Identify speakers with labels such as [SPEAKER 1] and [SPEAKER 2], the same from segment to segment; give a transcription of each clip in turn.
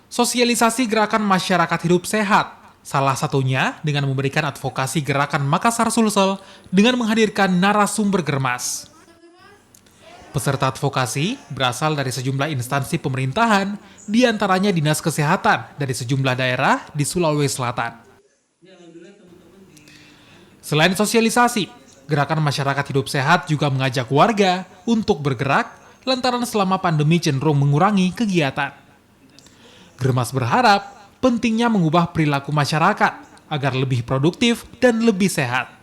[SPEAKER 1] Sosialisasi gerakan masyarakat hidup sehat, salah satunya dengan memberikan advokasi gerakan Makassar Sulsel dengan menghadirkan narasumber Germas. Peserta advokasi berasal dari sejumlah instansi pemerintahan, diantaranya Dinas Kesehatan dari sejumlah daerah di Sulawesi Selatan. Selain sosialisasi, gerakan masyarakat hidup sehat juga mengajak warga untuk bergerak lantaran selama pandemi cenderung mengurangi kegiatan. Germas berharap pentingnya mengubah perilaku masyarakat agar lebih produktif dan lebih sehat.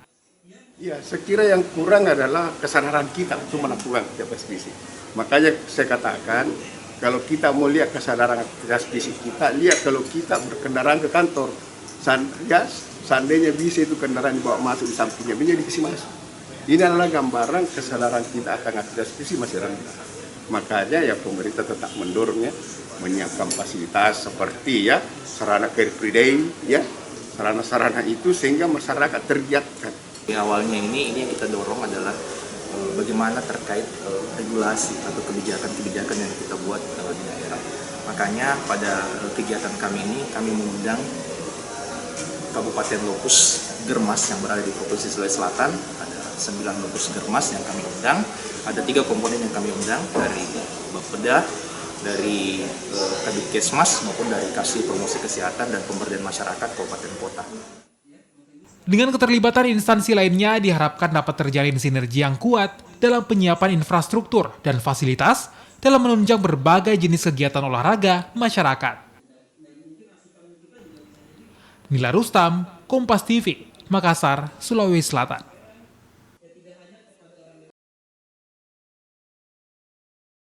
[SPEAKER 2] Ya, saya kira yang kurang adalah kesadaran kita untuk melakukan aktivitas fisik. Makanya saya katakan, kalau kita mau lihat kesadaran aktivitas fisik kita, lihat kalau kita berkendaraan ke kantor. Seandainya bisa itu kendaraan dibawa masuk di sampingnya, bisa dikasih masuk. Ini adalah gambaran kesadaran kita akan aktivitas fisik masih rendah. Makanya ya pemerintah tetap mendorongnya, menyiapkan fasilitas seperti ya sarana Car Free Day, ya sarana-sarana itu sehingga masyarakat tergiatkan.
[SPEAKER 3] Awalnya ini yang kita dorong adalah bagaimana terkait regulasi atau kebijakan-kebijakan yang kita buat di daerah. Makanya pada kegiatan kami ini kami mengundang Kabupaten Lokus Germas yang berada di Provinsi Sulawesi Selatan. Ada 9 Lokus Germas yang kami undang. Ada 3 komponen yang kami undang dari Bapeda, dari Kabidkesmas maupun dari Kasih Promosi Kesehatan dan Pemberdayaan Masyarakat Kabupaten Kota.
[SPEAKER 1] Dengan keterlibatan instansi lainnya diharapkan dapat terjalin sinergi yang kuat dalam penyiapan infrastruktur dan fasilitas dalam menunjang berbagai jenis kegiatan olahraga masyarakat. Nila Rustam, Kompas TV, Makassar, Sulawesi Selatan.